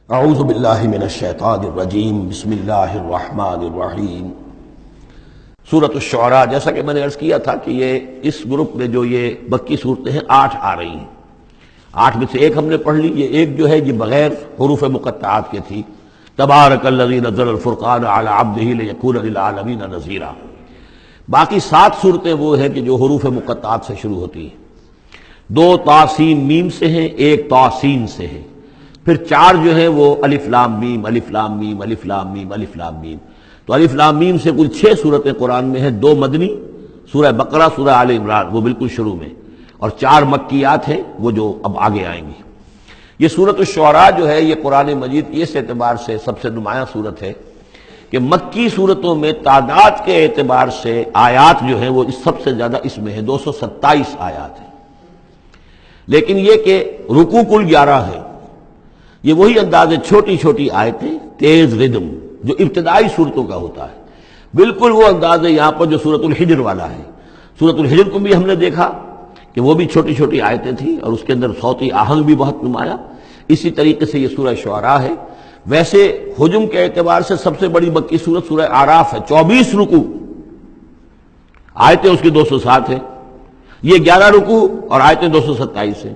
اعوذ باللہ من الشیطان الرجیم بسم اللہ الرحمن الرحیم۔ سورۃ الشعراء، جیسا کہ میں نے عرض کیا تھا کہ یہ اس گروپ میں جو یہ مکی صورتیں ہیں 8 آ رہی ہیں، 8 میں سے ایک ہم نے پڑھ لی، یہ ایک جو ہے یہ بغیر حروف مقطعات کے تھی، تبارک الذی نزل الفرقان علی عبدہ لیکون للعالمین نذیرا۔ باقی 7 صورتیں وہ ہیں کہ جو حروف مقطعات سے شروع ہوتی ہیں، 2 طا سین میم سے ہیں، 1 طا سین سے ہے، پھر 4 جو ہیں وہ الف لام میم الف لام میم الف لام میم الف لام میم۔ تو الف لام میم سے کل 6 صورتیں قرآن میں ہیں، 2 مدنی، سورہ بقرہ، سورہ آل عمران وہ بالکل شروع میں، اور 4 مکیات ہیں وہ جو اب آگے آئیں گی۔ یہ سورۃ الشعراء جو ہے یہ قرآن مجید کی اس اعتبار سے سب سے نمایاں صورت ہے کہ مکی صورتوں میں تعداد کے اعتبار سے آیات جو ہیں وہ سب سے زیادہ اس میں ہیں، 227 آیات ہیں، لیکن یہ کہ رکوع کل 11 ہے۔ یہ وہی انداز ہے، چھوٹی چھوٹی آیتیں، تیز ردم جو ابتدائی صورتوں کا ہوتا ہے، بالکل وہ انداز ہے یہاں پر جو سورۃ الحجر والا ہے۔ سورۃ الحجر کو بھی ہم نے دیکھا کہ وہ بھی چھوٹی چھوٹی آیتیں تھیں اور اس کے اندر صوتی آہنگ بھی بہت نمایاں۔ اسی طریقے سے یہ سورہ شعراء ہے۔ ویسے حجم کے اعتبار سے سب سے بڑی مکی سورت سورہ اعراف ہے، 24 رکوع، آیتیں اس کی 207 ہیں، یہ 11 رکوع اور آیتیں 227 ہیں،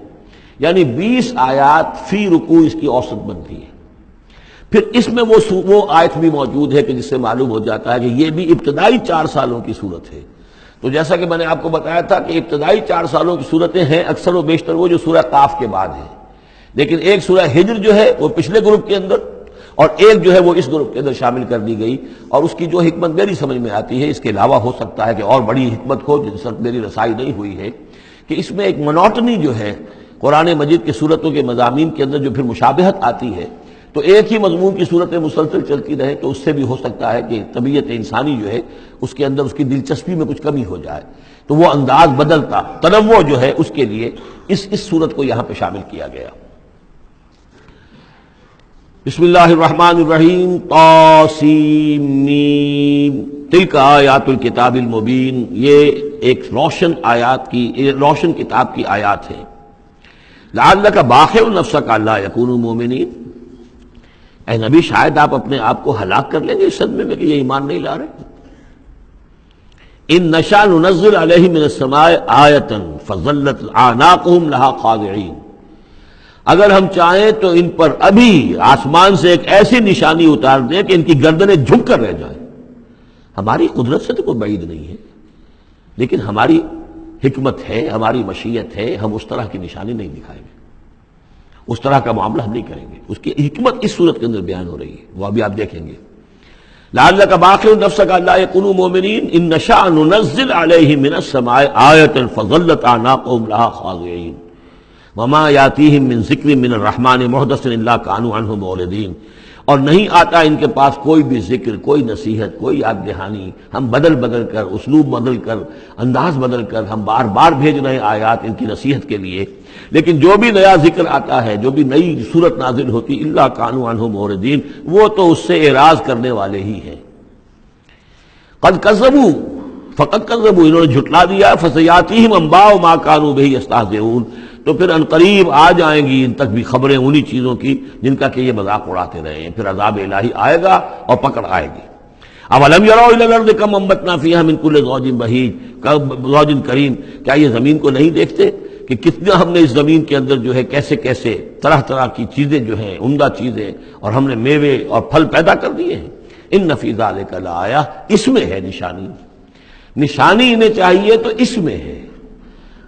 یعنی 20 آیات فی رکوع اس کی اوسط بنتی ہے۔ پھر اس میں وہ آیت بھی موجود ہے کہ جس سے معلوم ہو جاتا ہے کہ یہ بھی ابتدائی 4 سالوں کی صورت ہے۔ تو جیسا کہ میں نے آپ کو بتایا تھا کہ ابتدائی 4 سالوں کی صورتیں ہیں اکثر و بیشتر وہ جو سورہ قاف کے بعد ہیں، لیکن ایک سورہ ہجر جو ہے وہ پچھلے گروپ کے اندر اور ایک جو ہے وہ اس گروپ کے اندر شامل کر دی گئی، اور اس کی جو حکمت میری سمجھ میں آتی ہے، اس کے علاوہ ہو سکتا ہے کہ اور بڑی حکمت ہو جس تک میری رسائی نہیں ہوئی ہے، کہ اس میں ایک منوٹنی جو ہے قرآن مجید کی صورتوں کے مضامین کے اندر جو پھر مشابہت آتی ہے، تو ایک ہی مضمون کی صورتیں مسلسل چلتی رہے تو اس سے بھی ہو سکتا ہے کہ طبیعت انسانی جو ہے اس کے اندر اس کی دلچسپی میں کچھ کمی ہو جائے، تو وہ انداز بدلتا، تنوع جو ہے اس کے لیے اس صورت کو یہاں پہ شامل کیا گیا۔ بسم اللہ الرحمن الرحیم، طاسیم میم، تلک آیات الکتاب المبین، یہ ایک روشن آیات کی، روشن کتاب کی آیات ہیں۔ لعلک باخع نفسک الا یکونوا مؤمنین، اے نبی شاید آپ اپنے آپ کو ہلاک کر لیں گے اس صدمے میں کہ یہ ایمان نہیں لا رہے۔ ان نشاء ننزل علیہم من السماء آیۃ فظلت اعناقهم لها خاضعین، اگر ہم چاہیں تو ان پر ابھی آسمان سے ایک ایسی نشانی اتار دیں کہ ان کی گردنیں جھک کر رہ جائیں۔ ہماری قدرت سے تو کوئی بعید نہیں ہے، لیکن ہماری حکمت ہے، ہماری مشیت ہے، ہم اس طرح کی نشانی نہیں دکھائیں گے، اس طرح کا معاملہ ہم نہیں کریں گے۔ اس کی حکمت اس صورت کے اندر بیان ہو رہی ہے، وہ ابھی آپ دیکھیں گے۔ لعلک باخع نفسک الا یکونوا مؤمنین ان نشاء ننزل علیہم من السماء آیۃ فظلت اعناقهم لها خاضعین وما یاتیہم من ذکر من الرحمن محدث الا کانوا عنہ معرضین، اور نہیں آتا ان کے پاس کوئی بھی ذکر، کوئی نصیحت، کوئی یاد دہانی، ہم بدل بدل کر، اسلوب بدل کر، انداز بدل کر ہم بار بار بھیج رہے ہیں آیات ان کی نصیحت کے لیے، لیکن جو بھی نیا ذکر آتا ہے، جو بھی نئی صورت نازل ہوتی، الا کانوا عنہ معرضین، وہ تو اس سے اعراض کرنے والے ہی ہیں۔ قد کذبوا، فقد کذبوا، انہوں نے جھٹلا دیا، فسیاتیہم انباء ما کانوا بہ یستہزئون، تو پھر عنقریب آ جائیں گی ان تک بھی خبریں انہی چیزوں کی جن کا کہ یہ مذاق اڑاتے رہے ہیں، پھر عذاب الہی آئے گا اور پکڑ آئے گی۔ اولم یروا الی الارض کم انبتنا فیہا من کل زوج بہیج زوج کریم، کیا یہ زمین کو نہیں دیکھتے کہ کتنا ہم نے اس زمین کے اندر جو ہے کیسے کیسے طرح طرح کی چیزیں جو ہیں، عمدہ چیزیں، اور ہم نے میوے اور پھل پیدا کر دیے ہیں۔ ان فی ذلک لآیہ، اس میں ہے نشانی، نشانی انہیں چاہیے تو اس میں ہے۔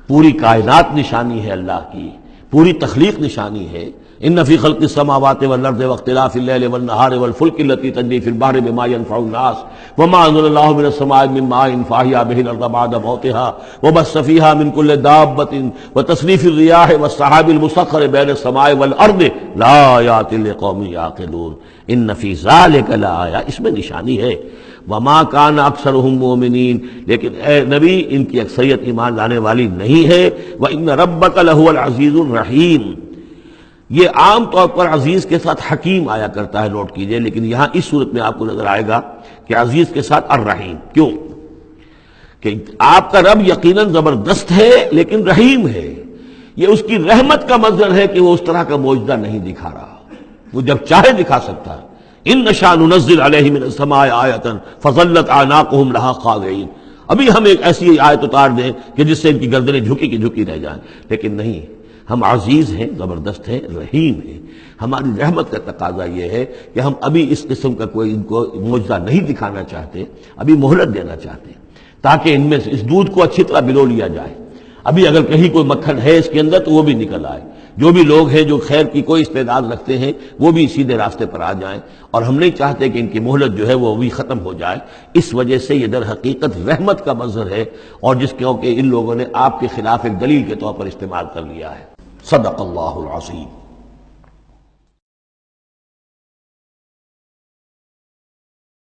پوری کائنات نشانی ہے اللہ کی، پوری تخلیق نشانی ہے۔ ان فی خلق السماوات والارض واختلاف اللیل والنہار والفلک التی تجری فی البحر بما ينفع الناس وما انزل اللہ من السماء من ماء فاحیا به الارض بعد موتها وبث فیہا من کل دابۃ وتصریف الرياح والسحاب المسخر بین السماء والارض لآیات لقوم یعقلون، ان فی ذلک لآیہ، اس میں نشانی ہے۔ وما کان اکثرهم مؤمنین، لیکن اے نبی ان کی اکثریت ایمان لانے والی نہیں ہے۔ وان ربک لہو العزیز الرحیم، یہ عام طور پر عزیز کے ساتھ حکیم آیا کرتا ہے، نوٹ کیجئے، لیکن یہاں اس صورت میں آپ کو نظر آئے گا کہ عزیز کے ساتھ الرحیم۔ کیوں؟ کہ آپ کا رب یقیناً زبردست ہے لیکن رحیم ہے، یہ اس کی رحمت کا منظر ہے کہ وہ اس طرح کا معجزہ نہیں دکھا رہا۔ وہ جب چاہے دکھا سکتا ہے. ان نشاء ننزل علیہم من السماء آیۃ فظلت اعناقهم لها خاضعین. ابھی ہم ایک ایسی آیت اتار دیں کہ جس سے ان کی گردنیں جھکی کی جھکی رہ جائیں. لیکن نہیں، ہم عزیز ہیں، زبردست ہیں، رحیم ہیں. ہماری رحمت کا تقاضا یہ ہے کہ ہم ابھی اس قسم کا کوئی ان کو معجزہ نہیں دکھانا چاہتے، ابھی مہلت دینا چاہتے ہیں تاکہ ان میں سے اس دودھ کو اچھی طرح بلو لیا جائے. ابھی اگر کہیں کوئی مکھن ہے اس کے اندر تو وہ بھی نکل آئے. جو بھی لوگ ہیں جو خیر کی کوئی استعداد رکھتے ہیں وہ بھی سیدھے راستے پر آ جائیں. اور ہم نہیں چاہتے کہ ان کی مہلت جو ہے وہ بھی ختم ہو جائے. اس وجہ سے یہ در حقیقت رحمت کا منظر ہے، اور جس کیونکہ ان لوگوں نے آپ کے خلاف ایک دلیل کے طور پر استعمال کر لیا ہے. صدق اللہ العظیم.